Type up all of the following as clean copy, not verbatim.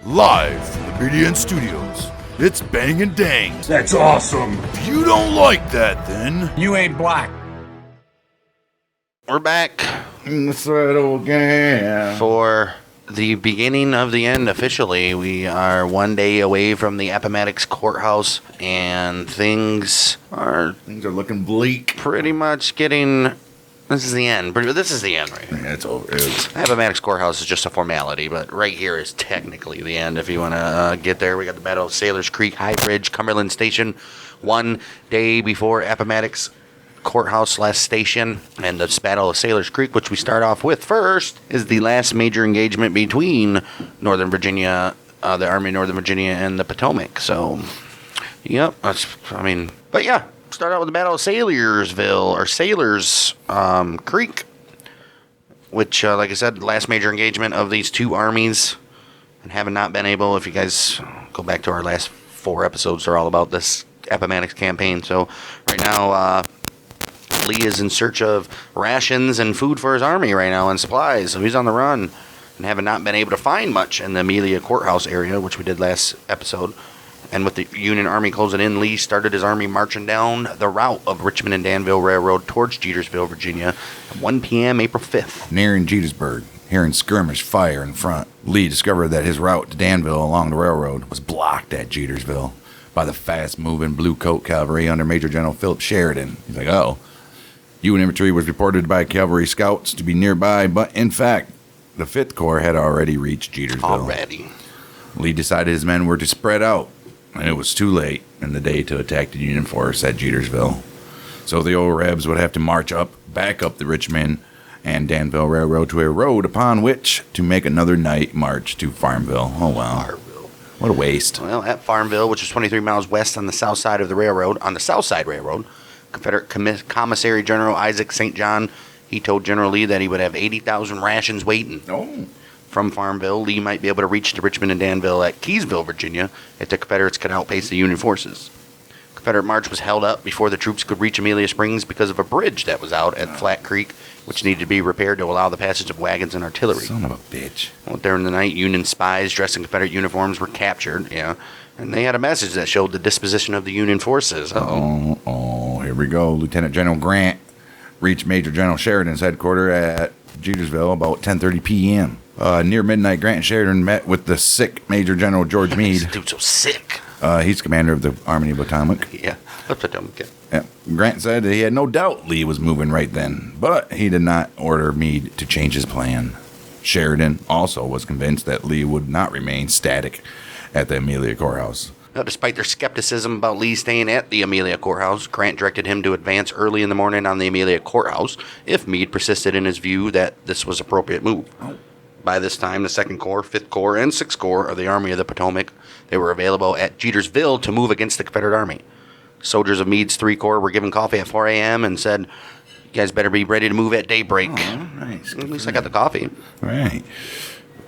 Live from the BDN Studios, it's Bang and Dang. That's awesome. If you don't like that, then You ain't black. We're back in the saddle again. for the beginning of the end officially. We are one day away from the Appomattox Court House, and things are looking bleak. pretty much getting... This is the end. This is the end right here. Yeah, it's over. Appomattox Court House is just a formality, but right here is technically the end if you want to get there. We got the Battle of Sailors Creek, High Bridge, Cumberland Station, one day before Appomattox Courthouse last station, and the Battle of Sailors Creek, which we start off with first, is the last major engagement between Northern Virginia, the Army of Northern Virginia, and the Potomac. So, yep, but yeah, start out with the Battle of Sailorsville, or Sailors Creek, which, like I said, last major engagement of these two armies, and having not been able, if you guys go back to our last 4 episodes, they're all about this Appomattox campaign. So, right now, Lee is in search of rations and food for his army right now and supplies, so he's on the run and having not been able to find much in the Amelia Courthouse area, which we did last episode. And with the Union Army closing in, Lee started his army marching down the route of Richmond and Danville Railroad towards Jetersville, Virginia, at 1 p.m. April 5th. Nearing Jetersburg, hearing skirmish fire in front, Lee discovered that his route to Danville along the railroad was blocked at Jetersville by the fast-moving Blue Coat Cavalry under Major General Philip Sheridan. He's like, Union infantry was reported by cavalry scouts to be nearby, but in fact, the 5th Corps had already reached Jetersville. Lee decided his men were to spread out, and it was too late in the day to attack the Union force at Jetersville. So the old Rebs would have to back up the Richmond and Danville Railroad to a road upon which to make another night march to Farmville. Oh, wow. Farmville. What a waste. Well, at Farmville, which is 23 miles west on the south side of the railroad, Confederate Commissary General Isaac St. John, he told General Lee that he would have 80,000 rations waiting. From Farmville, Lee might be able to reach to Richmond and Danville at Keysville, Virginia, if the Confederates could outpace the Union forces. Confederate march was held up before the troops could reach Amelia Springs because of a bridge that was out at Flat Creek, which needed to be repaired to allow the passage of wagons and artillery. Son of a bitch. Well, during the night, Union spies dressed in Confederate uniforms were captured, and they had a message that showed the disposition of the Union forces. Here we go. Lieutenant General Grant reached Major General Sheridan's headquarters at Jetersville about 10:30 p.m. Near midnight, Grant and Sheridan met with the sick Major General George Meade. This dude's so sick. He's commander of the Army of Potomac. Yeah, Potomac. Yeah. Grant said that he had no doubt Lee was moving right then, but he did not order Meade to change his plan. Sheridan also was convinced that Lee would not remain static at the Amelia Courthouse. Now, despite their skepticism about Lee staying at the Amelia Courthouse, Grant directed him to advance early in the morning on the Amelia Courthouse if Meade persisted in his view that this was an appropriate move. By this time, the 2nd Corps, 5th Corps, and 6th Corps of the Army of the Potomac, they were available at Jetersville to move against the Confederate Army. Soldiers of Meade's 3 Corps were given coffee at 4 a.m. and said, "You guys better be ready to move at daybreak." Nice. At least I got the coffee. Right.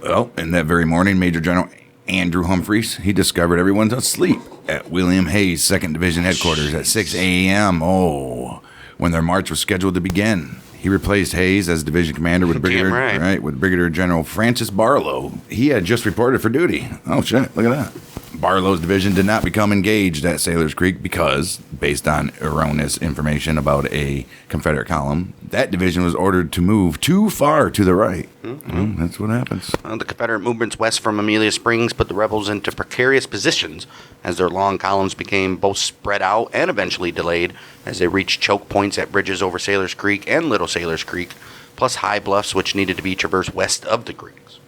Well, in that very morning, Major General Andrew Humphreys, he discovered everyone's asleep at William Hayes' 2nd Division headquarters at 6 a.m. When their march was scheduled to begin. He replaced Hayes as division commander with Brigadier General Francis Barlow. He had just reported for duty. Oh, shit, look at that. Barlow's division did not become engaged at Sailors Creek because, based on erroneous information about a Confederate column, that division was ordered to move too far to the right. That's what happens. The Confederate movements west from Amelia Springs put the rebels into precarious positions as their long columns became both spread out and eventually delayed as they reached choke points at bridges over Sailors Creek and Little Sailors Creek, plus high bluffs which needed to be traversed west of the creeks.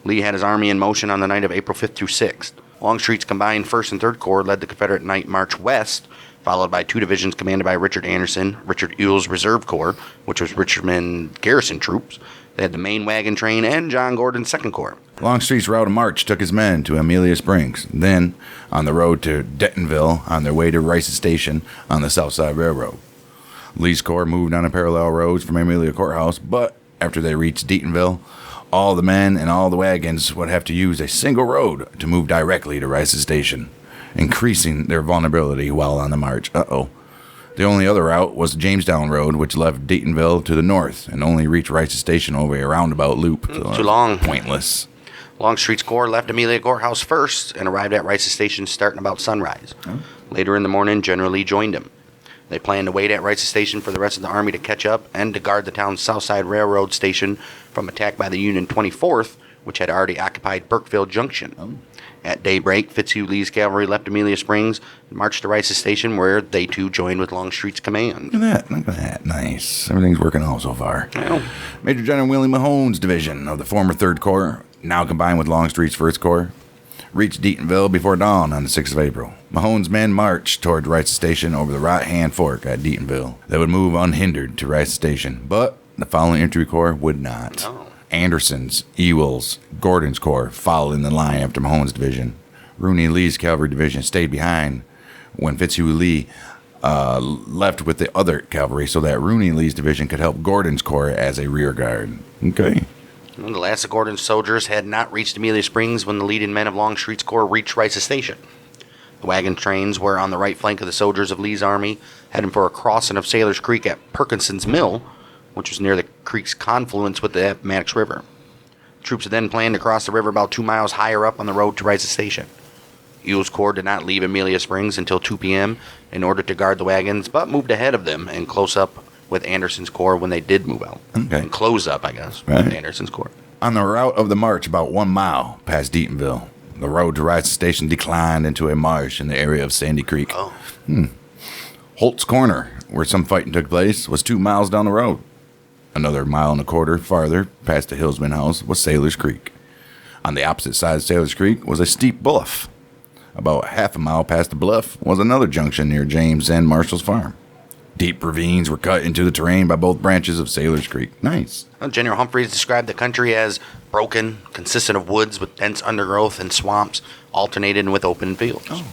Lee had his army in motion on the night of April 5th through 6th. Longstreet's combined 1st and 3rd Corps led the Confederate night march west, followed by 2 divisions commanded by Richard Anderson, Richard Ewell's Reserve Corps, which was Richmond garrison troops. They had the main wagon train and John Gordon's 2nd Corps. Longstreet's route of march took his men to Amelia Springs, then on the road to Dentonville on their way to Rice's Station on the South Side Railroad. Lee's Corps moved on a parallel roads from Amelia Courthouse, but after they reached Dentonville, all the men and all the wagons would have to use a single road to move directly to Rice's Station, increasing their vulnerability while on the march. The only other route was the Jamestown Road, which left Daytonville to the north and only reached Rice's Station over a roundabout loop. Too long. Pointless. Longstreet's Corps left Amelia Courthouse first and arrived at Rice's Station starting about sunrise. Later in the morning, General Lee joined him. They planned to wait at Rice's Station for the rest of the army to catch up and to guard the town's Southside Railroad station from attack by the Union 24th, which had already occupied Burkeville Junction. At daybreak, Fitzhugh Lee's cavalry left Amelia Springs and marched to Rice's Station, where they too joined with Longstreet's command. Look at that. Nice. Everything's working out so far. Well, Major General William Mahone's division of the former 3rd Corps, now combined with Longstreet's 1st Corps, reached Deatonville before dawn on the 6th of April. Mahone's men marched toward Rice's Station over the right-hand fork at Deatonville. They would move unhindered to Rice's Station, but the following infantry corps would not. Anderson's, Ewell's, Gordon's Corps followed in the line after Mahone's division. Rooney Lee's cavalry division stayed behind when Fitzhugh Lee left with the other cavalry so that Rooney Lee's division could help Gordon's Corps as a rear guard. Okay. The last of Gordon's soldiers had not reached Amelia Springs when the leading men of Longstreet's Corps reached Rice's Station. The wagon trains were on the right flank of the soldiers of Lee's army, heading for a crossing of Sailor's Creek at Perkinson's Mill, which was near the creek's confluence with the Appomattox River. Troops had then planned to cross the river about 2 miles higher up on the road to Rice's Station. Ewell's Corps did not leave Amelia Springs until 2 p.m. in order to guard the wagons, but moved ahead of them and close up with Anderson's Corps when they did move out. Okay. And close up, I guess, Right. with Anderson's Corps. On the route of the march about 1 mile past Deatonville, the road to Rice's Station declined into a marsh in the area of Sandy Creek. Holt's Corner, where some fighting took place, was 2 miles down the road. Another 1.25 miles farther, past the Hillsman House, was Sailor's Creek. On the opposite side of Sailor's Creek was a steep bluff. About half a mile past the bluff was another junction near James and Marshall's farm. Deep ravines were cut into the terrain by both branches of Sailor's Creek. Nice. General Humphreys described the country as broken, consistent of woods with dense undergrowth and swamps, alternated with open fields.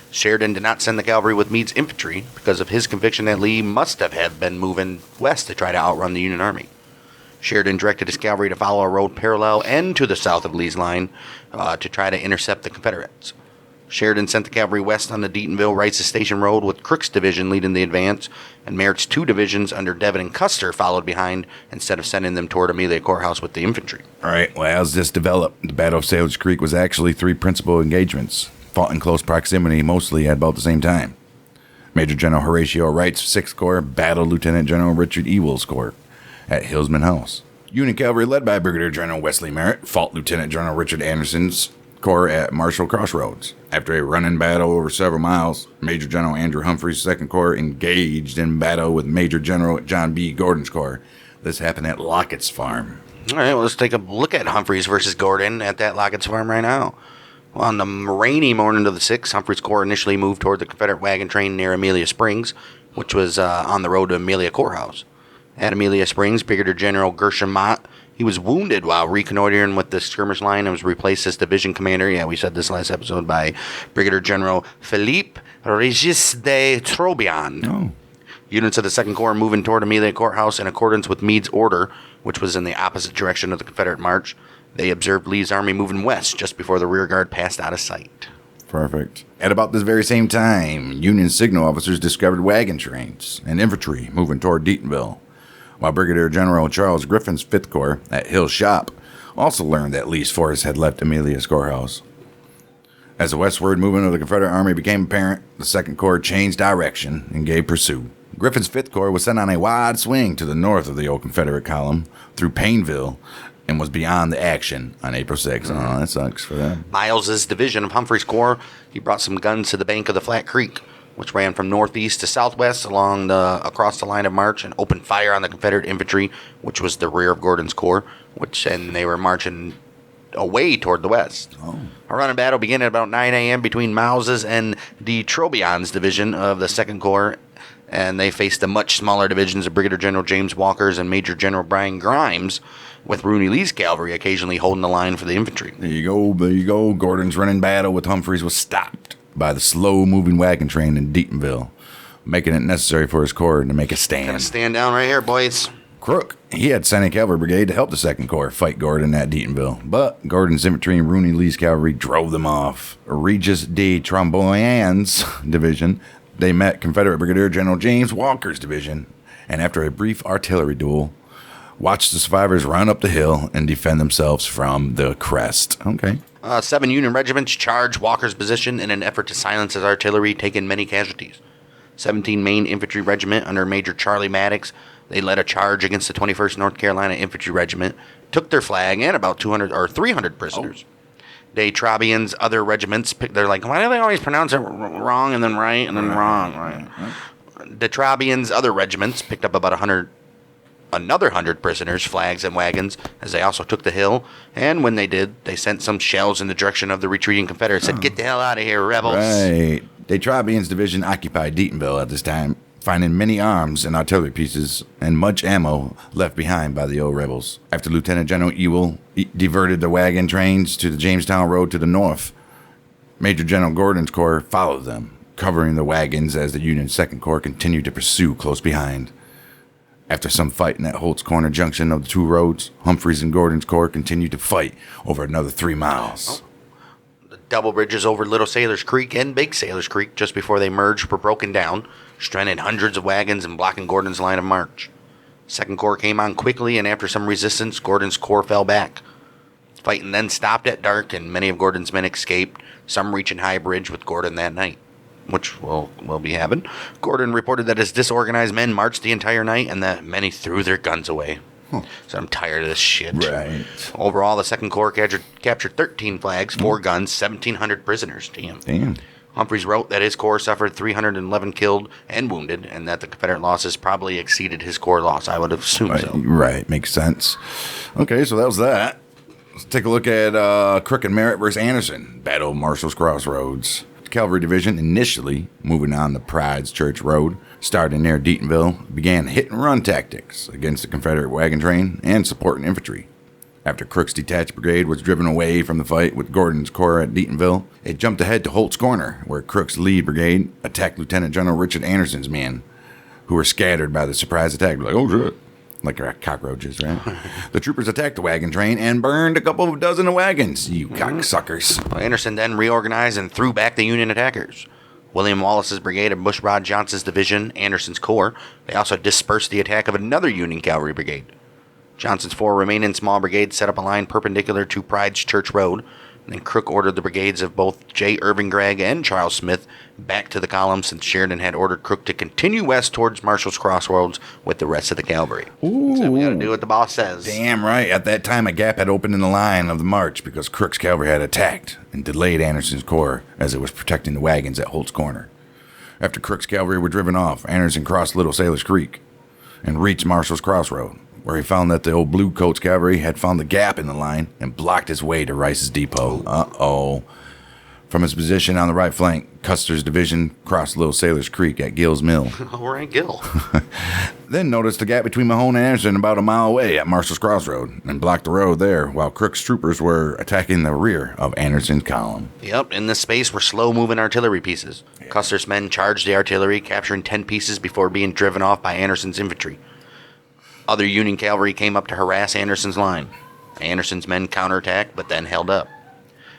Sheridan did not send the cavalry with Meade's infantry because of his conviction that Lee must have had been moving west to try to outrun the Union Army. Sheridan directed his cavalry to follow a road parallel and to the south of Lee's line to try to intercept the Confederates. Sheridan sent the cavalry west on the Deatonville-Rice's Station Road with Crook's division leading the advance, and Merritt's 2 divisions under Devin and Custer followed behind instead of sending them toward Amelia Courthouse with the infantry. All right, well, as this developed, the Battle of Sailor's Creek was actually 3 principal engagements, fought in close proximity mostly at about the same time. Major General Horatio Wright's 6th Corps battled Lieutenant General Richard Ewell's Corps at Hillsman House. Union cavalry led by Brigadier General Wesley Merritt fought Lieutenant General Richard Anderson's Corps at Marshall Crossroads. After a running battle over several miles, Major General Andrew Humphrey's 2nd Corps engaged in battle with Major General John B. Gordon's Corps. This happened at Lockett's Farm. All right, well, let's take a look at Humphreys versus Gordon at that Lockett's Farm right now. Well, on the rainy morning of the 6th, Humphreys' Corps initially moved toward the Confederate wagon train near Amelia Springs, which was on the road to Amelia Courthouse. At Amelia Springs, Brigadier General Gershom Mott, he was wounded while reconnoitering with the skirmish line and was replaced as division commander, yeah, we said this last episode, by Brigadier General Philippe Regis de Trobriand. Units of the 2nd Corps moving toward Amelia Courthouse in accordance with Meade's order, which was in the opposite direction of the Confederate march. They observed Lee's army moving west just before the rear guard passed out of sight. Perfect. At about this very same time, Union signal officers discovered wagon trains and infantry moving toward Deatonville, while Brigadier General Charles Griffin's 5th Corps at Hill's Shop also learned that Lee's force had left Amelia's Courthouse. As the westward movement of the Confederate Army became apparent, the 2nd Corps changed direction and gave pursuit. Griffin's 5th Corps was sent on a wide swing to the north of the old Confederate column through Paineville and was beyond the action on April 6th. Oh, that sucks for them. Miles's division of Humphreys' Corps, he brought some guns to the bank of the Flat Creek, which ran from northeast to southwest across the line of march, and opened fire on the Confederate infantry, which was the rear of Gordon's Corps, and they were marching away toward the west. A running battle began at about 9 a.m. between Miles's and de Trobriand's division of the 2nd Corps, and they faced the much smaller divisions of Brigadier General James Walker's and Major General Brian Grimes, with Rooney Lee's cavalry occasionally holding the line for the infantry. There you go. Gordon's running battle with Humphreys was stopped by the slow-moving wagon train in Deatonville, making it necessary for his corps to make a stand. Gotta stand down right here, boys. Crook, he had sent a cavalry brigade to help the 2nd Corps fight Gordon at Deatonville, but Gordon's infantry and Rooney Lee's cavalry drove them off. Regis de Trobriand's division, they met Confederate Brigadier General James Walker's division, and after a brief artillery duel, watched the survivors run up the hill and defend themselves from the crest. Okay. 7 Union regiments charged Walker's position in an effort to silence his artillery, taking many casualties. 17 Maine Infantry Regiment under Major Charlie Maddox, they led a charge against the 21st North Carolina Infantry Regiment, took their flag and about 300 prisoners. De Trabian's other regiments, they're like, why do they always pronounce it wrong and then right and then wrong? Right. De Trabian's other regiments picked up about another 100 prisoners, flags, and wagons, as they also took the hill. And when they did, they sent some shells in the direction of the retreating Confederates. Said, "Get the hell out of here, rebels!" Right. De Trabian's division occupied Deatonville at this time, finding many arms and artillery pieces and much ammo left behind by the old rebels. After Lieutenant General Ewell diverted the wagon trains to the Jamestown Road to the north, Major General Gordon's corps followed them, covering the wagons as the Union 2nd Corps continued to pursue close behind. After some fighting at Holt's Corner junction of the two roads, Humphreys and Gordon's corps continued to fight over another 3 miles. The double bridges over Little Sailor's Creek and Big Sailor's Creek just before they merged were broken down, stranded hundreds of wagons and blocking Gordon's line of march. Second Corps came on quickly, and after some resistance, Gordon's corps fell back. Fighting then stopped at dark, and many of Gordon's men escaped, some reaching High Bridge with Gordon that night, which we'll be having. Gordon reported that his disorganized men marched the entire night and that many threw their guns away. So I'm tired of this shit. Right. Overall, the 2nd Corps captured 13 flags, 4 guns, 1,700 prisoners. Damn. Humphreys wrote that his corps suffered 311 killed and wounded, and that the Confederate losses probably exceeded his corps loss. I would assume so. Right. Makes sense. Okay, so that was that. Let's take a look at Crook and Merritt versus Anderson, Battle of Marshall's Crossroads. The Cavalry Division, initially moving on the Pride's Church Road, starting near Deatonville, began hit-and-run tactics against the Confederate wagon train and supporting infantry. After Crook's detached brigade was driven away from the fight with Gordon's corps at Deatonville, it jumped ahead to Holt's Corner, where Crook's lead brigade attacked Lieutenant General Richard Anderson's men, who were scattered by the surprise attack. Like, oh, shit. Like cockroaches, right? The troopers attacked the wagon train and burned a couple of dozen of wagons, you cocksuckers. Anderson then reorganized and threw back the Union attackers. William Wallace's brigade and Bushrod Johnson's division, Anderson's corps, they also dispersed the attack of another Union cavalry brigade. Johnson's 4 remaining small brigades set up a line perpendicular to Pride's Church Road, and then Crook ordered the brigades of both J. Irving Gregg and Charles Smith back to the column, since Sheridan had ordered Crook to continue west towards Marshall's Crossroads with the rest of the cavalry. Ooh. So we got to do what the boss says. Damn right. At that time, a gap had opened in the line of the march because Crook's cavalry had attacked and delayed Anderson's corps as it was protecting the wagons at Holt's Corner. After Crook's cavalry were driven off, Anderson crossed Little Sailor's Creek and reached Marshall's Crossroad, where he found that the old Bluecoats cavalry had found the gap in the line and blocked his way to Rice's depot. Uh-oh. From his position on the right flank, Custer's division crossed Little Sailor's Creek at Gill's Mill. All right, Gill. Then noticed the gap between Mahone and Anderson about a mile away at Marshall's Crossroad and blocked the road there while Crook's troopers were attacking the rear of Anderson's column. Yep, in this space were slow-moving artillery pieces. Yeah. Custer's men charged the artillery, capturing 10 pieces before being driven off by Anderson's infantry. Other Union cavalry came up to harass Anderson's line. Anderson's men counterattacked, but then held up.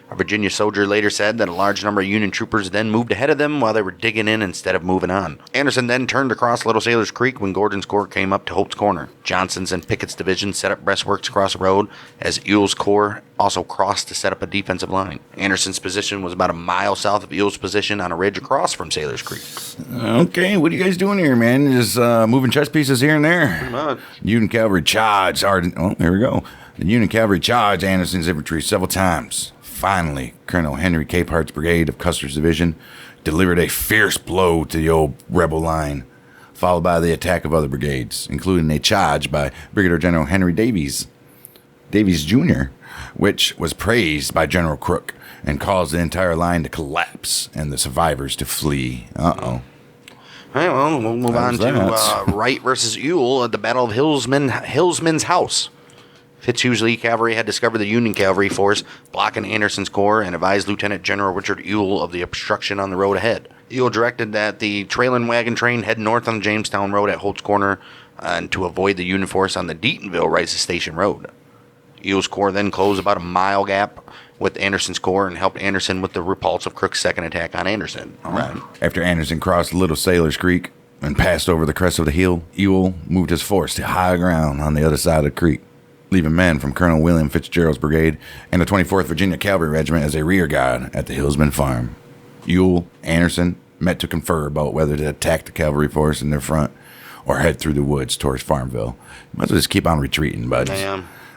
A Virginia soldier later said that a large number of Union troopers then moved ahead of them while they were digging in instead of moving on. Anderson then turned across Little Sailor's Creek when Gordon's corps came up to Holt's Corner. Johnson's and Pickett's division set up breastworks across the road, as Ewell's corps also crossed to set up a defensive line. Anderson's position was about a mile south of Ewell's position on a ridge across from Sailor's Creek. Okay, what are you guys doing here, man? Just moving chess pieces here and there? Pretty much. Union cavalry charged. There we go. The Union cavalry charged Anderson's infantry several times. Finally, Colonel Henry Capehart's brigade of Custer's division delivered a fierce blow to the old rebel line, followed by the attack of other brigades, including a charge by Brigadier General Henry Davies Jr., which was praised by General Crook and caused the entire line to collapse and the survivors to flee. Uh-oh. All right, well, we'll move on to Wright versus Ewell at the Battle of Hillsman's House. Fitzhugh's Lee cavalry had discovered the Union cavalry force blocking Anderson's corps and advised Lieutenant General Richard Ewell of the obstruction on the road ahead. Ewell directed that the trailing wagon train head north on the Jamestown Road at Holt's Corner and to avoid the Union force on the Deatonville-Rice's Station Road. Ewell's corps then closed about a mile gap with Anderson's corps and helped Anderson with the repulse of Crook's second attack on Anderson. Right. After Anderson crossed Little Sailor's Creek, and passed over the crest of the hill, Ewell moved his force to high ground on the other side of the creek, leaving men from Colonel William Fitzgerald's brigade and the 24th Virginia Cavalry Regiment as a rear guard at the Hillsman Farm. Ewell, Anderson met to confer about whether to attack the cavalry force in their front or head through the woods towards Farmville. Might as well just keep on retreating, bud.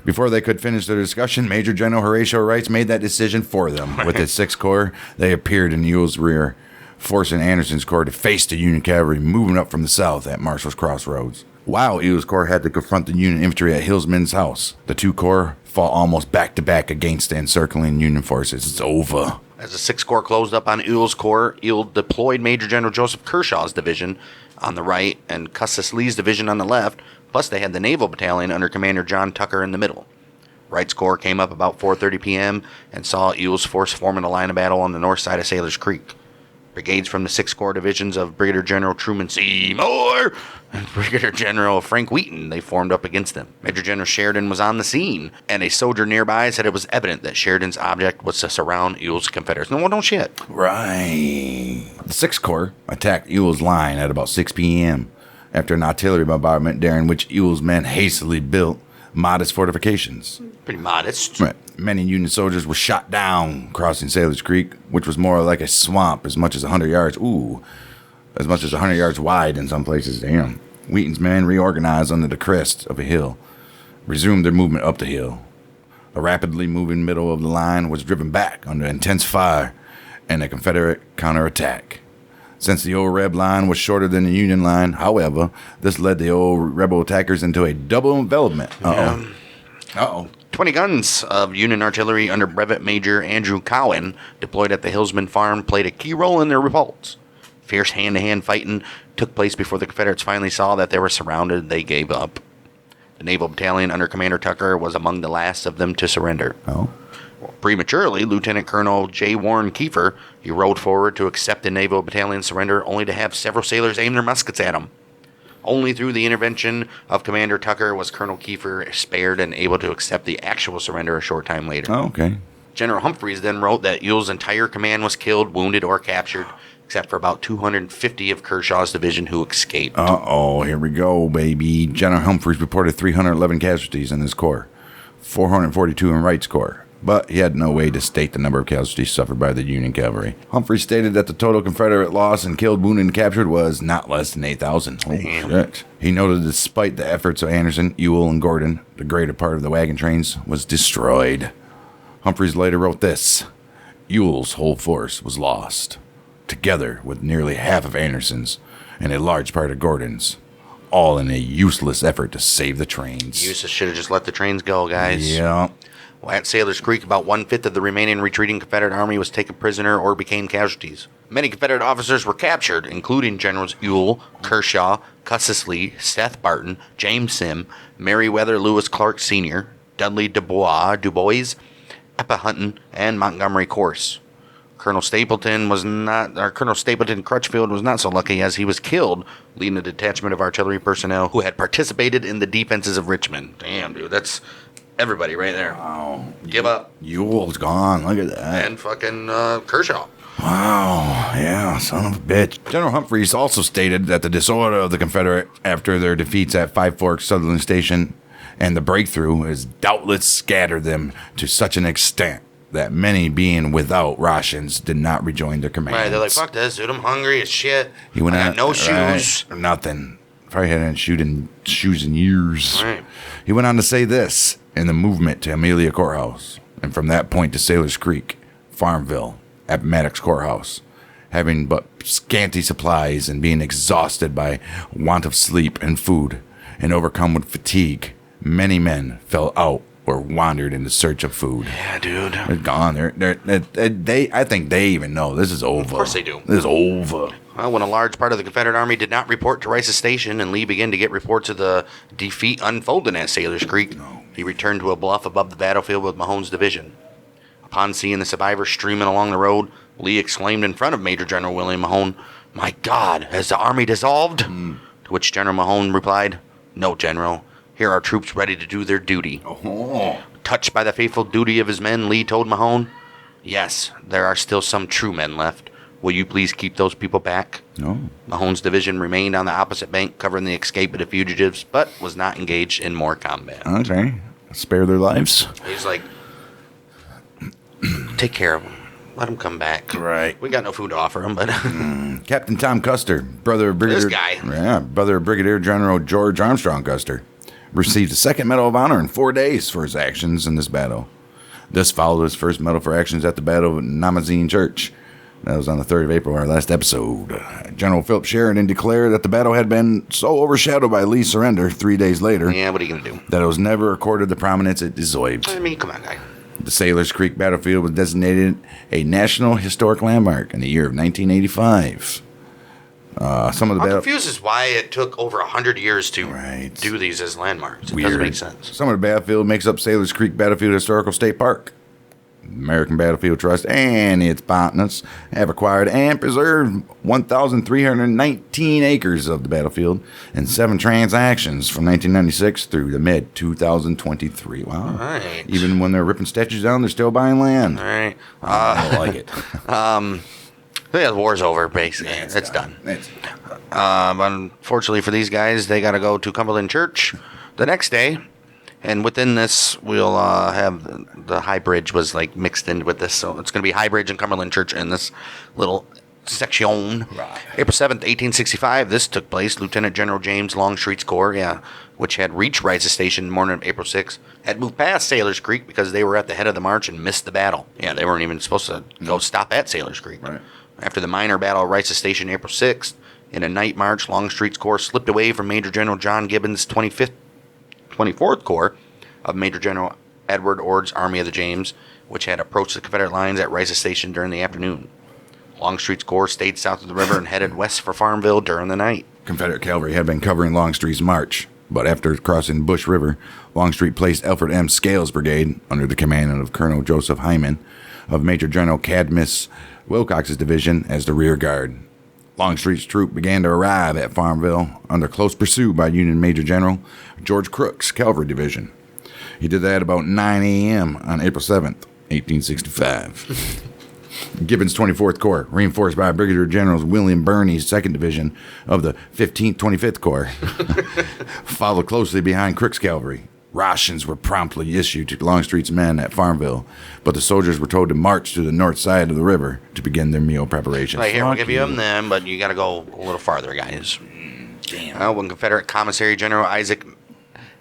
Before they could finish their discussion, Major General Horatio Wright made that decision for them. With his 6th Corps, they appeared in Ewell's rear, forcing Anderson's Corps to face the Union cavalry moving up from the south at Marshall's Crossroads. While Ewell's Corps had to confront the Union infantry at Hillsman's house, the 2 corps fought almost back-to-back against the encircling Union forces. It's over. As the 6th Corps closed up on Ewell's Corps, Ewell deployed Major General Joseph Kershaw's division on the right and Custis Lee's division on the left, plus they had the Naval Battalion under Commander John Tucker in the middle. Wright's Corps came up about 4:30 p.m. and saw Ewell's force forming a line of battle on the north side of Sailor's Creek. Brigades from the 6th Corps divisions of Brigadier General Truman C. Moore and Brigadier General Frank Wheaton, they formed up against them. Major General Sheridan was on the scene, and a soldier nearby said it was evident that Sheridan's object was to surround Ewell's Confederates. No, don't shit. Right. The 6th Corps attacked Ewell's line at about 6 p.m. after an artillery bombardment during which Ewell's men hastily built modest fortifications. Pretty modest. Right. Many Union soldiers were shot down crossing Sailor's Creek, which was more like a swamp as much as 100 yards. As much as 100 yards wide in some places. Damn. Wheaton's men reorganized under the crest of a hill, resumed their movement up the hill. The rapidly moving middle of the line was driven back under intense fire and a Confederate counterattack. Since the old Reb line was shorter than the Union line, however, this led the old Rebel attackers into a double envelopment. 20 guns of Union artillery under Brevet Major Andrew Cowan, deployed at the Hillsman Farm, played a key role in their revolts. Fierce hand-to-hand fighting took place before the Confederates finally saw that they were surrounded. They gave up. The Naval Battalion under Commander Tucker was among the last of them to surrender. Prematurely, Lieutenant Colonel J. Warren Kiefer, he rode forward to accept the Naval Battalion's surrender, only to have several sailors aim their muskets at him. Only through the intervention of Commander Tucker was Colonel Kiefer spared and able to accept the actual surrender a short time later. Okay. General Humphreys then wrote that Ewell's entire command was killed, wounded, or captured, except for about 250 of Kershaw's division who escaped. Here we go, baby. General Humphreys reported 311 casualties in his corps, 442 in Wright's corps, but he had no way to state the number of casualties suffered by the Union cavalry. Humphreys stated that the total Confederate loss in killed, wounded, and captured was not less than 8,000. Oh, shit. He noted despite the efforts of Anderson, Ewell, and Gordon, the greater part of the wagon trains was destroyed. Humphreys later wrote this: Ewell's whole force was lost, together with nearly half of Anderson's and a large part of Gordon's, all in a useless effort to save the trains. Useless, should have just let the trains go, guys. Yeah. Well, at Sailor's Creek, about 1/5 of the remaining retreating Confederate army was taken prisoner or became casualties. Many Confederate officers were captured, including Generals Ewell, Kershaw, Custis Lee, Seth Barton, James Sim, Meriwether Lewis Clark Sr., Dudley Dubois, Appomattox, and Montgomery Corse. Colonel Stapleton Crutchfield was not so lucky, as he was killed, leading a detachment of artillery personnel who had participated in the defenses of Richmond. Damn, dude, that's everybody right there. Wow. Give up. Ewell's gone. Look at that. And fucking Kershaw. Wow. Yeah, son of a bitch. General Humphreys also stated that the disorder of the Confederate after their defeats at Five Forks Sutherland Station and the breakthrough has doubtless scattered them to such an extent that many, being without rations, did not rejoin their commands. Right, they're like, fuck this, dude, I'm hungry as shit. He went I got no shoes. Right, nothing. Probably hadn't shoes in years. Right. He went on to say this in the movement to Amelia Courthouse, and from that point to Sailor's Creek, Farmville, Appomattox Court House, having but scanty supplies and being exhausted by want of sleep and food, and overcome with fatigue, many men fell out or wandered in the search of food. Yeah, dude. They're gone. I think they even know this is over. Of course they do. This is over. Well, when a large part of the Confederate Army did not report to Rice's Station, and Lee began to get reports of the defeat unfolding at Sailor's Creek, he returned to a bluff above the battlefield with Mahone's division. Upon seeing the survivors streaming along the road, Lee exclaimed in front of Major General William Mahone, "My God, has the army dissolved?" To which General Mahone replied, "No, General. Here are troops ready to do their duty." Touched by the faithful duty of his men, Lee told Mahone, "Yes, there are still some true men left. Will you please keep those people back? No. Mahone's division remained on the opposite bank, covering the escape of the fugitives, but was not engaged in more combat. Okay. Spare their lives. He's like, take care of them. Let them come back. Right. We got no food to offer them, but Captain Tom Custer, brother of Brigadier... This guy. Yeah, brother of Brigadier General George Armstrong Custer, received a second Medal of Honor in 4 days for his actions in this battle. This followed his first medal for actions at the Battle of Appomattox Church. That was on the 3rd of April, our last episode. General Philip Sheridan declared that the battle had been so overshadowed by Lee's surrender 3 days later yeah, what are you going to do? that it was never accorded the prominence it deserved. I mean, come on, guy. The Sailors Creek battlefield was designated a National Historic Landmark in the year of 1985. Some of the I'm confused as why it took over 100 years to Right. do these as landmarks. It Weird. doesn't make sense. Some of the battlefield makes up Sailors Creek Battlefield Historical State Park. American Battlefield Trust and its partners have acquired and preserved 1,319 acres of the battlefield in 7 transactions from 1996 through the mid-2023. Wow. All right. Even when they're ripping statues down, they're still buying land. All right. I don't like it. Yeah, the war's over, basically. It's done. It's Unfortunately for these guys, they got to go to Cumberland Church the next day. And within this, we'll have the High Bridge was like mixed in with this. So it's going to be High Bridge and Cumberland Church in this little section. Right. April 7th, 1865, this took place. Lieutenant General James Longstreet's Corps, which had reached Rice's Station in the morning of April 6th, had moved past Sailors Creek because they were at the head of the march and missed the battle. Yeah, they weren't even supposed to go stop at Sailors Creek. Right. After the minor battle at Rice's Station April 6th, in a night march, Longstreet's Corps slipped away from Major General John Gibbon's 24th Corps of Major General Edward Ord's Army of the James, which had approached the Confederate lines at Rice's Station during the afternoon. Longstreet's Corps stayed south of the river and headed west for Farmville during the night. Confederate cavalry had been covering Longstreet's march, but after crossing Bush River, Longstreet placed Alfred M. Scales' brigade under the command of Colonel Joseph Hyman of Major General Cadmus Wilcox's division as the rear guard. Longstreet's troop began to arrive at Farmville under close pursuit by Union Major General George Crook's cavalry division. He did that about 9 a.m. on April 7th, 1865. Gibbon's 24th Corps, reinforced by Brigadier Generals William Birney's 2nd Division of the 15th 25th Corps, followed closely behind Crook's cavalry. Rations were promptly issued to Longstreet's men at Farmville, but the soldiers were told to march to the north side of the river to begin their meal preparations. Right, here, we'll Fuck give you them, but you got to go a little farther, guys. Damn. When Confederate Commissary General Isaac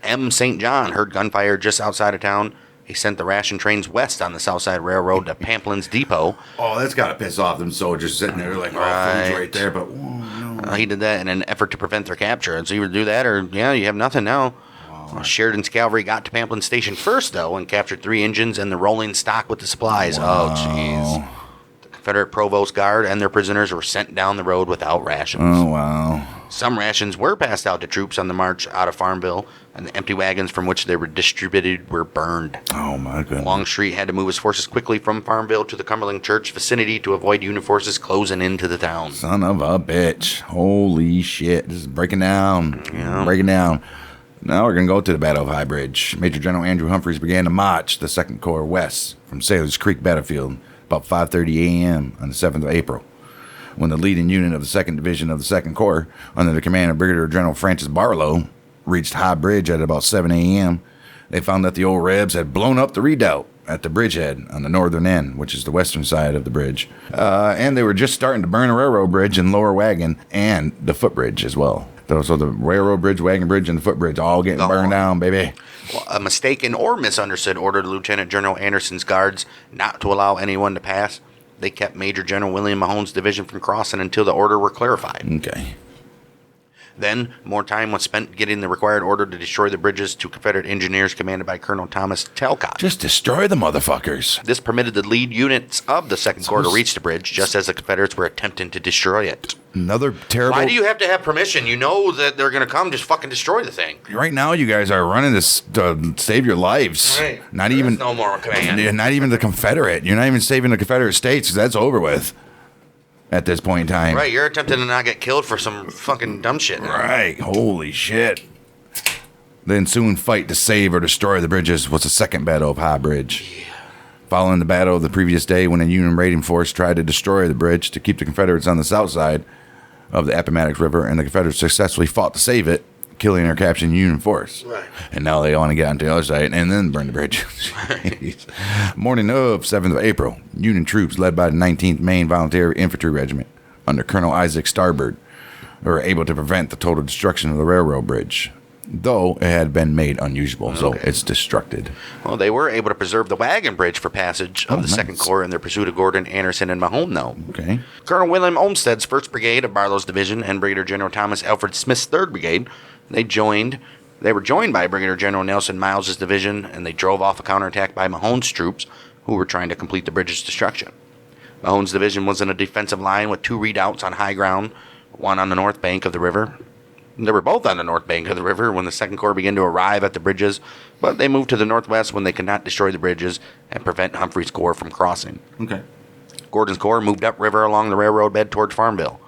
M. St. John heard gunfire just outside of town, he sent the ration trains west on the Southside Railroad to Pamplin's Depot. Oh, that's got to piss off them soldiers sitting there like, oh, food's right there, but no. He did that in an effort to prevent their capture. And so you would do that, or, you have nothing now. Sheridan's cavalry got to Pamplin Station first, though, and captured 3 engines and the rolling stock with the supplies. Wow. Oh, jeez. The Confederate Provost Guard and their prisoners were sent down the road without rations. Oh, wow. Some rations were passed out to troops on the march out of Farmville, and the empty wagons from which they were distributed were burned. Oh, my goodness. Longstreet had to move his forces quickly from Farmville to the Cumberland Church vicinity to avoid Union forces closing into the town. Son of a bitch. Holy shit. This is breaking down. Yeah. Breaking down. Now we're going to go to the Battle of High Bridge. Major General Andrew Humphreys began to march the 2nd Corps west from Sailors Creek Battlefield about 5:30 a.m. on the 7th of April. When the leading unit of the 2nd Division of the 2nd Corps, under the command of Brigadier General Francis Barlow, reached High Bridge at about 7 a.m., they found that the old Rebs had blown up the redoubt at the bridgehead on the northern end, which is the western side of the bridge. And they were just starting to burn the railroad bridge and lower wagon and the footbridge as well. So the railroad bridge, wagon bridge, and the footbridge all getting burned down, baby. Well, a mistaken or misunderstood order to Lieutenant General Anderson's guards not to allow anyone to pass. They kept Major General William Mahone's division from crossing until the order were clarified. Okay. Then, more time was spent getting the required order to destroy the bridges to Confederate engineers commanded by Colonel Thomas Talcott. Just destroy the motherfuckers. This permitted the lead units of the 2nd Corps to reach the bridge just as the Confederates were attempting to destroy it. Another terrible... Why do you have to have permission? You know that they're going to come, just fucking destroy the thing. Right now, you guys are running this to save your lives. Right. Not There's even... no more command. Not even the Confederate. You're not even saving the Confederate States, because that's over with at this point in time. Right, you're attempting to not get killed for some fucking dumb shit. Right. Holy shit. The ensuing fight to save or destroy the bridges was the Second Battle of High Bridge. Following the battle of the previous day, when a Union raiding force tried to destroy the bridge to keep the Confederates on the south side of the Appomattox River, and the Confederates successfully fought to save it, killing or capturing Union force. Right. And now they want to get onto the other side and then burn the bridge. Morning of 7th of April, Union troops led by the 19th Maine Volunteer Infantry Regiment under Colonel Isaac Starbird were able to prevent the total destruction of the railroad bridge, though it had been made unusable, so it's destructed. Well, they were able to preserve the wagon bridge for passage of the Second Corps in their pursuit of Gordon, Anderson, and Mahone, though. Okay. Colonel William Olmsted's 1st Brigade of Barlow's Division and Brigadier General Thomas Alfred Smith's 3rd Brigade, they were joined by Brigadier General Nelson Miles's division, and they drove off a counterattack by Mahone's troops, who were trying to complete the bridge's destruction. Mahone's division was in a defensive line with 2 redoubts on high ground, one on the north bank of the river. They were both on the north bank of the river when the Second Corps began to arrive at the bridges, but they moved to the northwest when they could not destroy the bridges and prevent Humphrey's Corps from crossing. Okay. Gordon's Corps moved upriver along the railroad bed towards Farmville.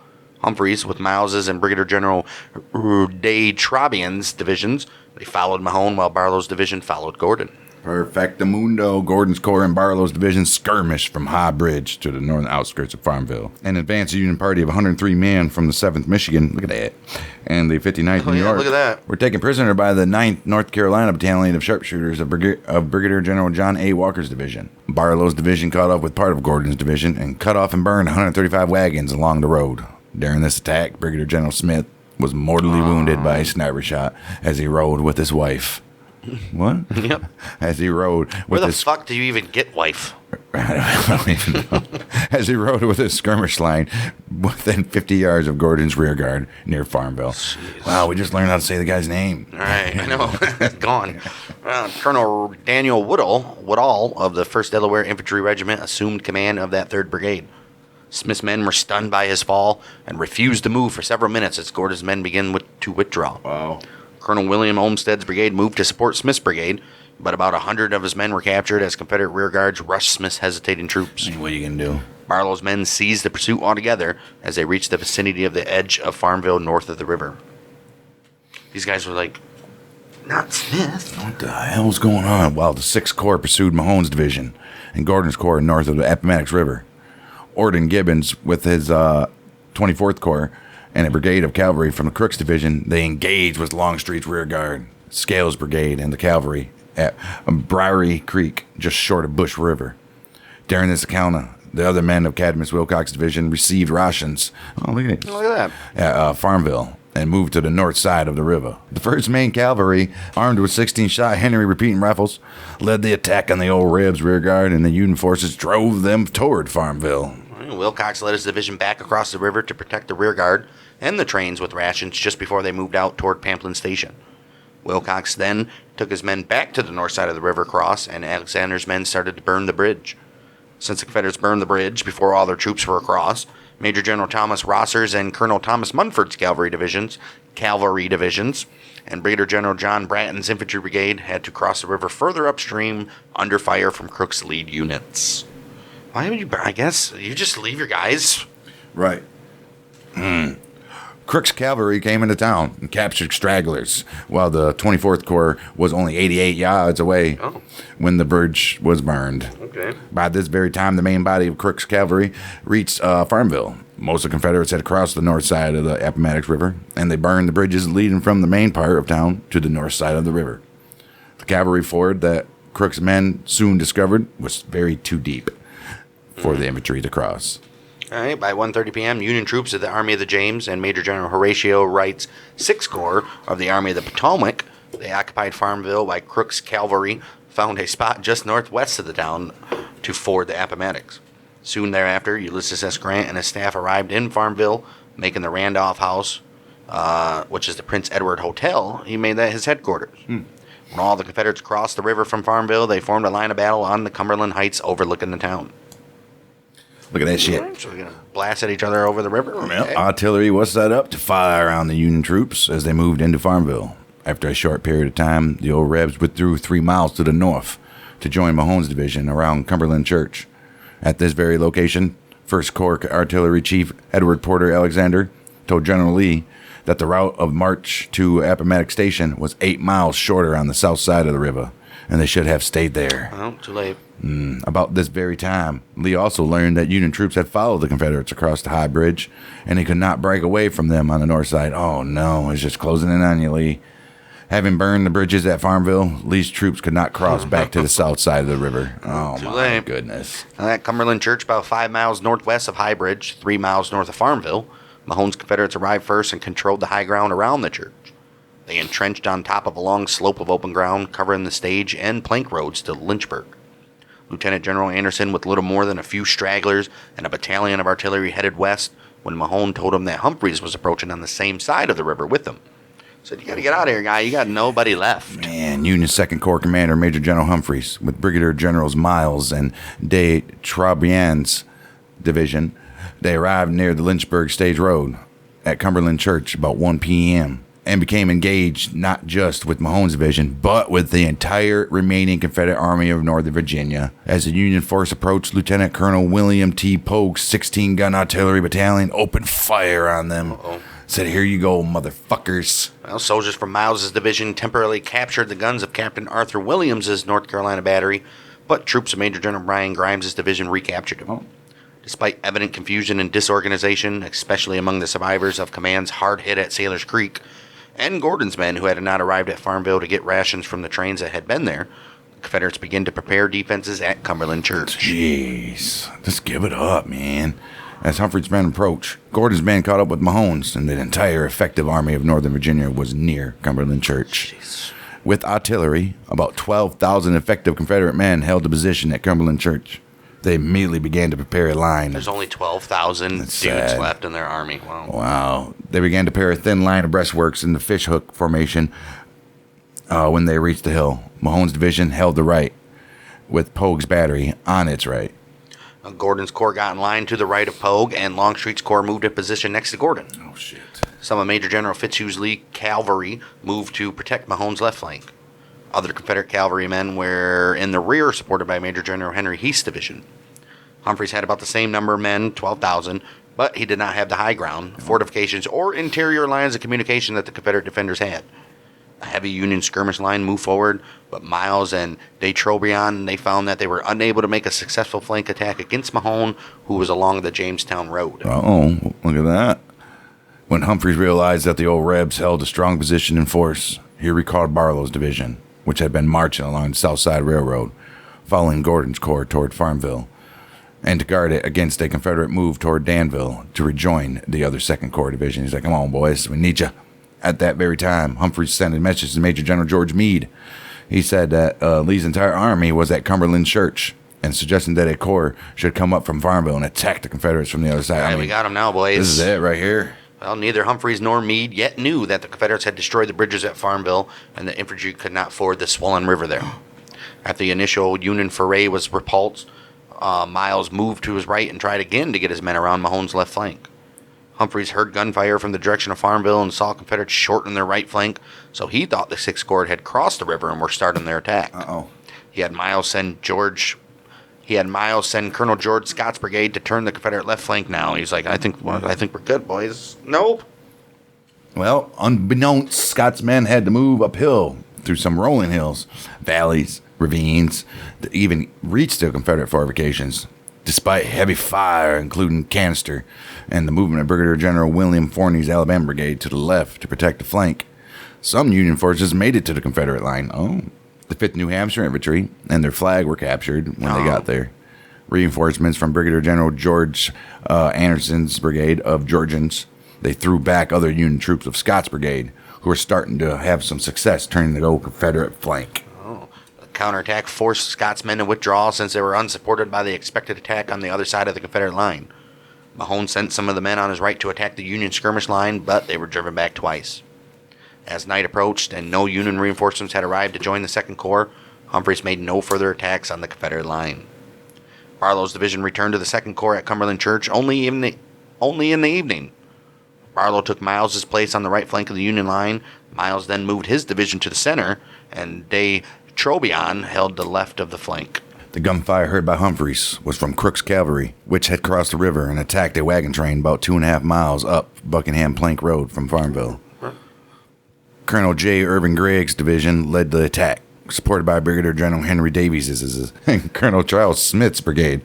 Humphreys, with Miles's and Brigadier General de Trabian's divisions, they followed Mahone while Barlow's division followed Gordon. Perfectamundo. Gordon's Corps and Barlow's division skirmished from High Bridge to the northern outskirts of Farmville. An advanced Union party of 103 men from the 7th Michigan, look at that, and the 59th New York, look at that, were taken prisoner by the 9th North Carolina Battalion of Sharpshooters of Brigadier General John A. Walker's division. Barlow's division caught up with part of Gordon's division and cut off and burned 135 wagons along the road. During this attack, Brigadier General Smith was mortally wounded by a sniper shot as he rode with his wife. What? Yep. As he rode with Where the his... fuck do you even get wife? I don't even know. As he rode with his skirmish line within 50 yards of Gordon's rear guard near Farmville. Jeez. Wow, we just learned how to say the guy's name. All right, I know. It's gone. Colonel Daniel Woodall of the 1st Delaware Infantry Regiment assumed command of that 3rd Brigade. Smith's men were stunned by his fall and refused to move for several minutes as Gordon's men began to withdraw. Wow. Colonel William Olmsted's brigade moved to support Smith's brigade, but about 100 of his men were captured as Confederate rearguards rushed Smith's hesitating troops. What are you going to do? Barlow's men seized the pursuit altogether as they reached the vicinity of the edge of Farmville north of the river. These guys were like, not Smith. What the hell's going on? While the 6th Corps pursued Mahone's division and Gordon's Corps north of the Appomattox River. Orden Gibbons with his 24th Corps and a brigade of cavalry from the Crook's division, they engaged with Longstreet's rear guard, Scales Brigade, and the cavalry at Briary Creek, just short of Bush River. During this encounter, the other men of Cadmus Wilcox's division received rations. Oh, look at that. At Farmville and moved to the north side of the river. The 1st Maine Cavalry, armed with 16-shot Henry repeating rifles, led the attack on the old Rebs rear guard, and the Union forces drove them toward Farmville. Wilcox led his division back across the river to protect the rear guard and the trains with rations just before they moved out toward Pamplin Station. Wilcox then took his men back to the north side of the river cross, and Alexander's men started to burn the bridge. Since the Confederates burned the bridge before all their troops were across, Major General Thomas Rosser's and Colonel Thomas Munford's cavalry divisions, and Brigadier General John Bratton's infantry brigade had to cross the river further upstream under fire from Crook's lead units. Why would you? I guess you just leave your guys. Right. Crook's cavalry came into town and captured stragglers, while the 24th Corps was only 88 yards away when the bridge was burned. Okay. By this very time, the main body of Crook's cavalry reached Farmville. Most of the Confederates had crossed the north side of the Appomattox River, and they burned the bridges leading from the main part of town to the north side of the river. The cavalry ford that Crook's men soon discovered was very too deep for the infantry to cross. All right, by 1:30 p.m., Union troops of the Army of the James and Major General Horatio Wright's 6th Corps of the Army of the Potomac, they occupied Farmville while Crook's cavalry found a spot just northwest of the town to ford the Appomattox. Soon thereafter, Ulysses S. Grant and his staff arrived in Farmville, making the Randolph House, which is the Prince Edward Hotel, he made that his headquarters. When all the Confederates crossed the river from Farmville, they formed a line of battle on the Cumberland Heights overlooking the town. Look at that shit. So we're going to blast at each other over the river? Okay. Artillery was set up to fire on the Union troops as they moved into Farmville. After a short period of time, the old Rebs withdrew 3 miles to the north to join Mahone's division around Cumberland Church. At this very location, 1st Corps Artillery Chief Edward Porter Alexander told General Lee that the route of march to Appomattox Station was 8 miles shorter on the south side of the river, and they should have stayed there. Well, too late. About this very time, Lee also learned that Union troops had followed the Confederates across the High Bridge, and he could not break away from them on the north side. Oh no, it's just closing in on you, Lee. Having burned the bridges at Farmville, Lee's troops could not cross back to the south side of the river. Oh Too my late. goodness. At Cumberland Church, about 5 miles northwest of High Bridge, 3 miles north of Farmville, Mahone's Confederates arrived first and controlled the high ground around the church. They entrenched on top of a long slope of open ground, covering the stage and plank roads to Lynchburg. Lieutenant General Anderson, with little more than a few stragglers and a battalion of artillery, headed west when Mahone told him that Humphreys was approaching on the same side of the river with them. Said, "You got to get out of here, guy. You got nobody left." Man, Union 2nd Corps Commander Major General Humphreys, with Brigadier Generals Miles and de Trabian's division, they arrived near the Lynchburg Stage Road at Cumberland Church about 1 p.m. and became engaged not just with Mahone's division, but with the entire remaining Confederate Army of Northern Virginia. As the Union force approached, Lieutenant Colonel William T. Polk's 16-gun artillery battalion opened fire on them. Said, "Here you go, motherfuckers." Well, soldiers from Miles's division temporarily captured the guns of Captain Arthur Williams's North Carolina battery, but troops of Major General Brian Grimes's division recaptured him. Despite evident confusion and disorganization, especially among the survivors of commands hard hit at Sailor's Creek, and Gordon's men who had not arrived at Farmville to get rations from the trains that had been there, the Confederates began to prepare defenses at Cumberland Church. Jeez, just give it up, man. As Humphrey's men approached, Gordon's men caught up with Mahone's, and the entire effective army of Northern Virginia was near Cumberland Church. Jeez. With artillery, about 12,000 effective Confederate men held the position at Cumberland Church. They immediately began to prepare a line. There's only 12,000 dudes sad. left in their army. Wow. Wow. They began to prepare a thin line of breastworks in the fishhook formation when they reached the hill. Mahone's division held the right, with Pogue's battery on its right. Gordon's corps got in line to the right of Pogue, and Longstreet's corps moved in position next to Gordon. Oh, shit. Some of Major General Fitzhugh's Lee cavalry moved to protect Mahone's left flank. Other Confederate cavalrymen were in the rear, supported by Major General Henry Heath's division. Humphreys had about the same number of men, 12,000, but he did not have the high ground, fortifications, or interior lines of communication that the Confederate defenders had. A heavy Union skirmish line moved forward, but Miles and de Trobriand, they found that they were unable to make a successful flank attack against Mahone, who was along the Jamestown Road. Uh-oh, look at that. When Humphreys realized that the old Rebs held a strong position in force, he recalled Barlow's division, which had been marching along the South Side Railroad, following Gordon's corps toward Farmville, and to guard it against a Confederate move toward Danville to rejoin the other 2nd Corps Division. He's like, "Come on, boys, we need you." At that very time, Humphreys sent a message to Major General George Meade. He said that Lee's entire army was at Cumberland Church, and suggesting that a corps should come up from Farmville and attack the Confederates from the other side. All right, we got them now, boys. This is it right here. Well, neither Humphreys nor Meade yet knew that the Confederates had destroyed the bridges at Farmville, and the infantry could not ford the swollen river there. After the initial Union foray was repulsed, Miles moved to his right and tried again to get his men around Mahone's left flank. Humphreys heard gunfire from the direction of Farmville and saw Confederates shorten their right flank, so he thought the 6th Corps had crossed the river and were starting their attack. He had Miles send Colonel George Scott's brigade to turn the Confederate left flank now. He's like, I think we're good, boys. Nope. Well, unbeknownst, Scott's men had to move uphill through some rolling hills, valleys, ravines, to even reach the Confederate fortifications, despite heavy fire, including canister, and the movement of Brigadier General William Forney's Alabama Brigade to the left to protect the flank. Some Union forces made it to the Confederate line. The 5th New Hampshire Infantry and their flag were captured when they got there. Reinforcements from Brigadier General George Anderson's brigade of Georgians. They threw back other Union troops of Scott's brigade, who were starting to have some success turning the old Confederate flank. The counterattack forced Scott's men to withdraw since they were unsupported by the expected attack on the other side of the Confederate line. Mahone sent some of the men on his right to attack the Union skirmish line, but they were driven back twice. As night approached and no Union reinforcements had arrived to join the 2nd Corps, Humphreys made no further attacks on the Confederate line. Barlow's division returned to the 2nd Corps at Cumberland Church only in the evening. Barlow took Miles's place on the right flank of the Union line. Miles then moved his division to the center, and de Trobriand held the left of the flank. The gunfire heard by Humphreys was from Crook's cavalry, which had crossed the river and attacked a wagon train about 2.5 miles up Buckingham Plank Road from Farmville. Colonel J. Irvin Gregg's division led the attack, supported by Brigadier General Henry Davies' and Colonel Charles Smith's brigade,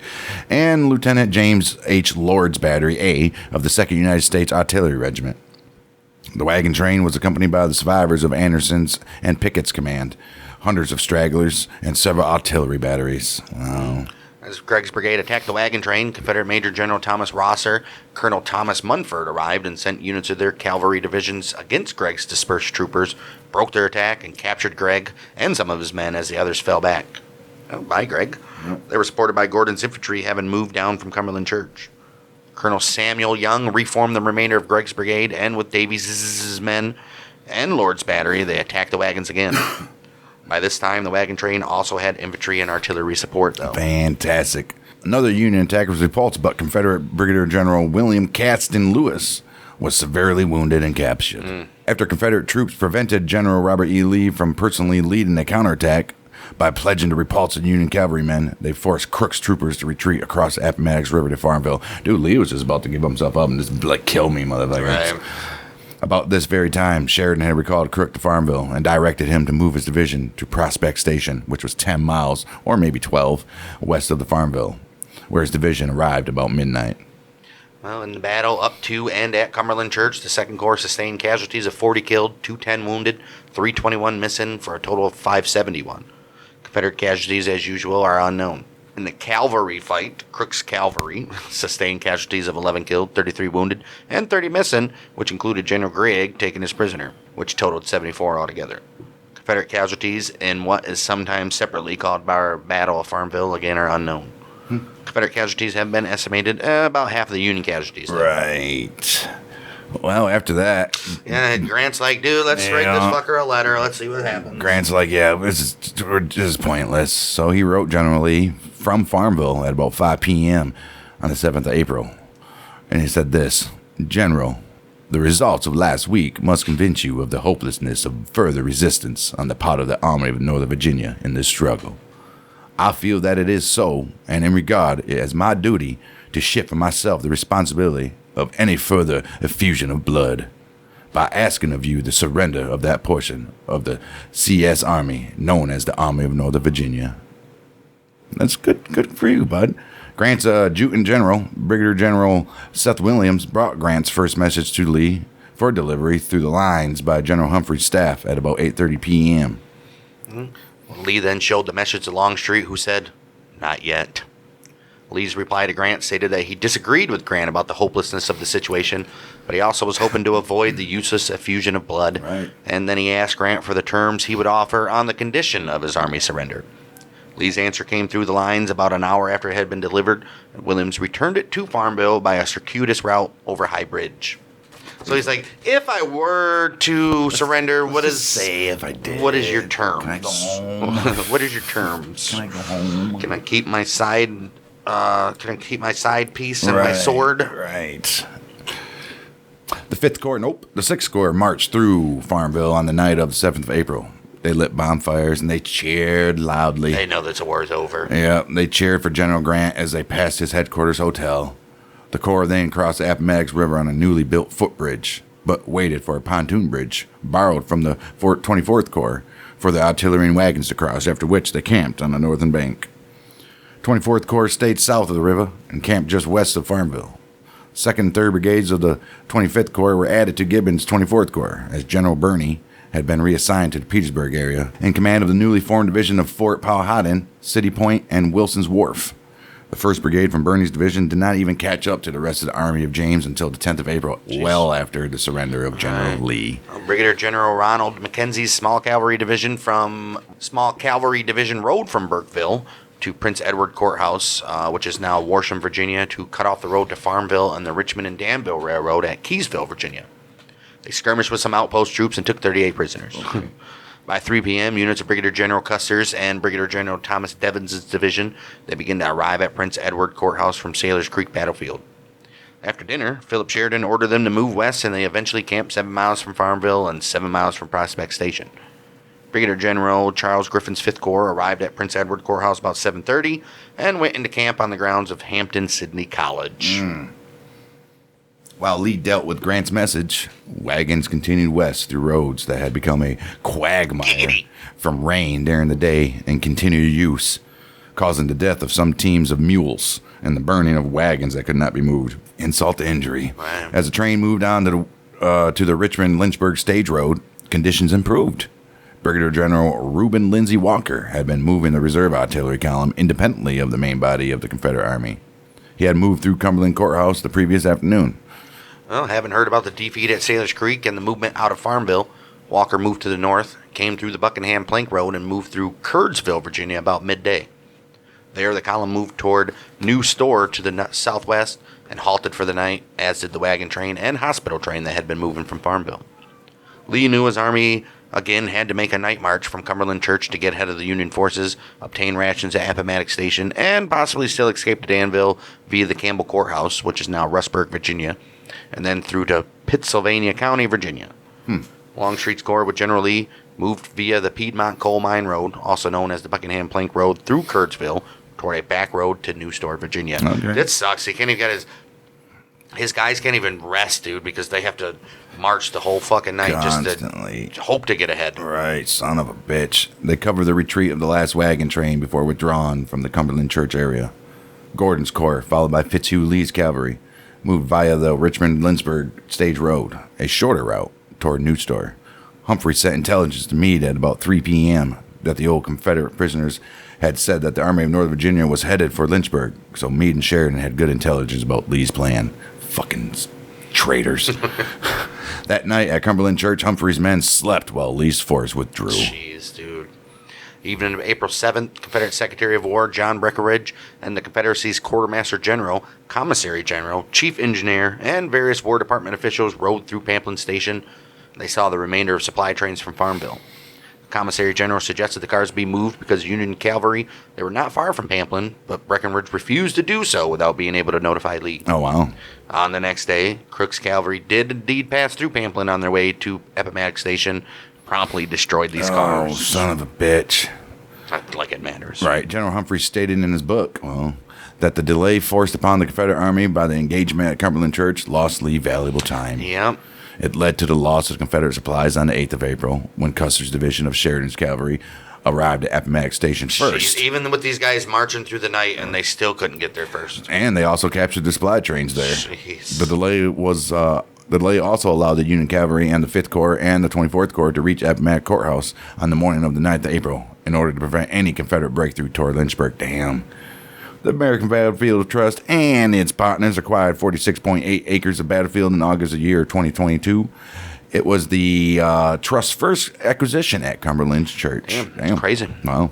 and Lieutenant James H. Lord's Battery A of the 2nd United States Artillery Regiment. The wagon train was accompanied by the survivors of Anderson's and Pickett's command, hundreds of stragglers, and several artillery batteries. Wow. As Gregg's brigade attacked the wagon train, Confederate Major General Thomas Rosser, Colonel Thomas Munford arrived and sent units of their cavalry divisions against Gregg's dispersed troopers, broke their attack, and captured Gregg and some of his men as the others fell back. Oh, bye, Gregg. Yep. They were supported by Gordon's infantry, having moved down from Cumberland Church. Colonel Samuel Young reformed the remainder of Gregg's brigade, and with Davies' men and Lord's battery, they attacked the wagons again. By this time, the wagon train also had infantry and artillery support, though. Fantastic. Another Union attack was repulsed, but Confederate Brigadier General William Caxton Lewis was severely wounded and captured. After Confederate troops prevented General Robert E. Lee from personally leading the counterattack by pledging to repulse the Union cavalrymen, they forced Crook's troopers to retreat across the Appomattox River to Farmville. Dude, Lee was just about to give himself up and just, like, kill me, motherfucker. Right. About this very time, Sheridan had recalled Crook to Farmville and directed him to move his division to Prospect Station, which was 10 miles, or maybe 12, west of the Farmville, where his division arrived about midnight. Well, in the battle up to and at Cumberland Church, the 2nd Corps sustained casualties of 40 killed, 210 wounded, 321 missing, for a total of 571. Confederate casualties, as usual, are unknown. In the cavalry fight, Crook's cavalry sustained casualties of 11 killed, 33 wounded, and 30 missing, which included General Gregg taken as prisoner, which totaled 74 altogether. Confederate casualties in what is sometimes separately called our Battle of Farmville, again, are unknown. Confederate casualties have been estimated about half of the Union casualties. Right. Well, after that... Yeah, Grant's like, dude, let's write this fucker a letter. Let's see what happens. Grant's like, yeah, this is pointless. So he wrote General Lee from Farmville at about 5 p.m. on the 7th of April. And he said this: General, the results of last week must convince you of the hopelessness of further resistance on the part of the Army of Northern Virginia in this struggle. I feel that it is so, and in regard it as my duty to shift from myself the responsibility of any further effusion of blood by asking of you the surrender of that portion of the CS Army known as the Army of Northern Virginia. That's good for you, bud. Grant's adjutant general, Brigadier General Seth Williams, brought Grant's first message to Lee for delivery through the lines by General Humphrey's staff at about 8:30 p.m. Lee then showed the message to Longstreet, who said, "Not yet." Lee's reply to Grant stated that he disagreed with Grant about the hopelessness of the situation, but he also was hoping to avoid the useless effusion of blood. Right. And then he asked Grant for the terms he would offer on the condition of his army surrender. Lee's answer came through the lines about an hour after it had been delivered, and Williams returned it to Farmville by a circuitous route over High Bridge. So he's like, if I were to surrender, what is... Say if I did. What is your terms? Can I go home? What is your terms? Can I go home? Can I keep my side... can I keep my side piece and my sword? Right. The 6th Corps marched through Farmville on the night of the 7th of April. They lit bonfires and they cheered loudly. They know that the war's over. Yeah, they cheered for General Grant as they passed his headquarters hotel. The Corps then crossed the Appomattox River on a newly built footbridge, but waited for a pontoon bridge borrowed from the 24th Corps for the artillery and wagons to cross, after which they camped on the northern bank. 24th Corps stayed south of the river and camped just west of Farmville. 2nd and 3rd Brigades of the 25th Corps were added to Gibbon's 24th Corps, as General Birney had been reassigned to the Petersburg area in command of the newly formed division of Fort Powhatan, City Point, and Wilson's Wharf. The 1st Brigade from Birney's division did not even catch up to the rest of the Army of James until the 10th of April, well after the surrender of General Lee. Brigadier General Ronald Mackenzie's Small Cavalry Division rode from Burkeville to Prince Edward Court House, which is now Worsham, Virginia, to cut off the road to Farmville and the Richmond and Danville Railroad at Keysville, Virginia. They skirmished with some outpost troops and took 38 prisoners. Okay. By 3 p.m., units of Brigadier General Custer's and Brigadier General Thomas Devens' division, they began to arrive at Prince Edward Courthouse from Sailor's Creek Battlefield. After dinner, Philip Sheridan ordered them to move west, and they eventually camped 7 miles from Farmville and 7 miles from Prospect Station. Brigadier General Charles Griffin's 5th Corps arrived at Prince Edward Courthouse about 7:30 and went into camp on the grounds of Hampton Sidney College. While Lee dealt with Grant's message, wagons continued west through roads that had become a quagmire from rain during the day and continued use, causing the death of some teams of mules and the burning of wagons that could not be moved. Insult to injury. Wow. As the train moved on to the Richmond-Lynchburg Stage Road, conditions improved. Brigadier General Reuben Lindsay Walker had been moving the reserve artillery column independently of the main body of the Confederate Army. He had moved through Cumberland Court House the previous afternoon. Well, having heard about the defeat at Sailor's Creek and the movement out of Farmville, Walker moved to the north, came through the Buckingham Plank Road, and moved through Curdsville, Virginia, about midday. There, the column moved toward New Store to the southwest and halted for the night, as did the wagon train and hospital train that had been moving from Farmville. Lee knew his army again had to make a night march from Cumberland Church to get ahead of the Union forces, obtain rations at Appomattox Station, and possibly still escape to Danville via the Campbell Courthouse, which is now Rustburg, Virginia, and then through to Pittsylvania County, Virginia. Longstreet's Corps with General Lee moved via the Piedmont Coal Mine Road, also known as the Buckingham Plank Road, through Curdsville toward a back road to New Store, Virginia. Okay. That sucks. He can't even get his guys can't even rest, dude, because they have to march the whole fucking night Constantly. just to hope to get ahead. Right, son of a bitch. They covered the retreat of the last wagon train before withdrawing from the Cumberland Church area. Gordon's Corps, followed by Fitzhugh Lee's cavalry, moved via the Richmond-Lynchburg Stage Road, a shorter route toward New Store. Humphrey sent intelligence to Meade at about 3 p.m. that the old Confederate prisoners had said that the Army of Northern Virginia was headed for Lynchburg, so Meade and Sheridan had good intelligence about Lee's plan. Fucking traitors. That night at Cumberland Church, Humphrey's men slept while Lee's force withdrew. Jeez, dude. Evening of April 7th, Confederate Secretary of War John Breckinridge and the Confederacy's Quartermaster General, Commissary General, Chief Engineer, and various War Department officials rode through Pamplin Station. They saw the remainder of supply trains from Farmville. The Commissary General suggested the cars be moved because Union cavalry, they were not far from Pamplin, but Breckinridge refused to do so without being able to notify Lee. Oh, wow. On the next day, Crook's cavalry did indeed pass through Pamplin on their way to Appomattox Station, promptly destroyed these Oh, cars. son of a bitch. Not like it matters. Right. General Humphrey stated in his book, that the delay forced upon the Confederate Army by the engagement at Cumberland Church lost Lee valuable time. Yep. It led to the loss of Confederate supplies on the 8th of April, when Custer's division of Sheridan's cavalry arrived at Appomattox Station first. Jeez, even with these guys marching through the night, and they still couldn't get there first. And they also captured the supply trains there. Jeez. The delay also allowed the Union cavalry and the 5th Corps and the 24th Corps to reach Appomattox Courthouse on the morning of the 9th of April in order to prevent any Confederate breakthrough toward Lynchburg. Damn. The American Battlefield Trust and its partners acquired 46.8 acres of battlefield in August of the year 2022. It was the Trust's first acquisition at Cumberland Church. Damn. It's crazy. Wow.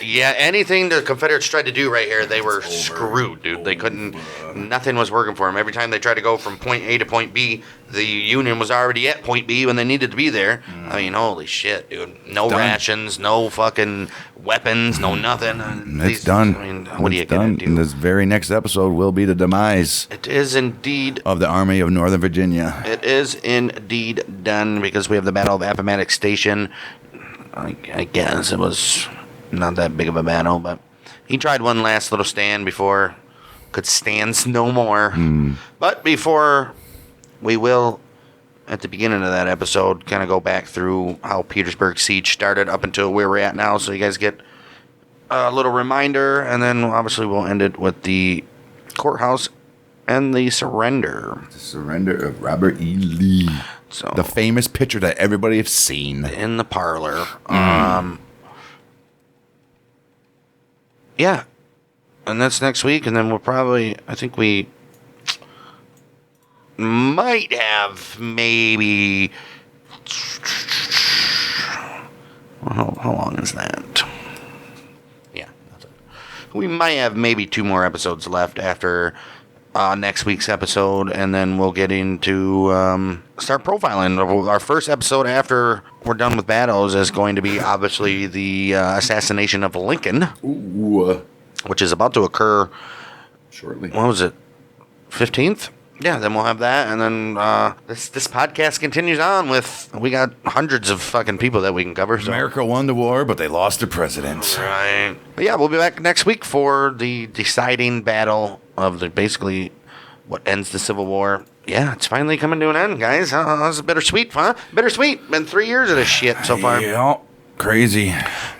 Yeah, anything the Confederates tried to do right here, they were screwed, dude. They couldn't, nothing was working for them. Every time they tried to go from point A to point B, the Union was already at point B when they needed to be there. I mean, holy shit, dude. No done. rations, no fucking weapons, no nothing. It's done. I mean, what are you It's done. going to And do? this very next episode will be the demise It is indeed. of the Army of Northern Virginia. It is indeed done because we have the Battle of Appomattox Station. I guess it was not that big of a battle, but he tried one last little stand before could stands no more. But before we will, at the beginning of that episode, kind of go back through how Petersburg siege started up until where we're at now, so you guys get a little reminder, and then obviously we'll end it with the courthouse and the surrender. The surrender of Robert E. Lee. So The famous picture that everybody has seen. in the parlor. Yeah. And that's next week, and then we'll probably, I think we might have maybe, how long is that? Yeah. That's it. We might have maybe 2 more episodes left after next week's episode, and then we'll get into start profiling. Our first episode after we're done with battles is going to be obviously the assassination of Lincoln, Ooh. which is about to occur. Shortly. What was it? 15th? Yeah, then we'll have that, and then this podcast continues on with, we got hundreds of fucking people that we can cover. So. America won the war, but they lost the president. Right. But yeah, we'll be back next week for the deciding battle of basically what ends the Civil War. Yeah, it's finally coming to an end, guys. How's it bittersweet, huh? Bittersweet. Been 3 years of this shit so far. Yeah, crazy.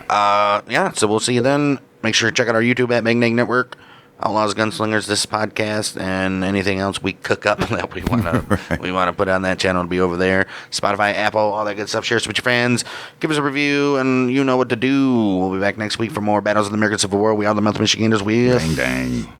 Yeah, so we'll see you then. Make sure to check out our YouTube at Bang Dang Network, Outlaws, Gunslingers, this podcast, and anything else we cook up that we want to put on that channel to be over there. Spotify, Apple, all that good stuff. Share us with your friends. Give us a review, and you know what to do. We'll be back next week for more Battles of the American Civil War. We are the Mouth Michiganders with Bang, dang.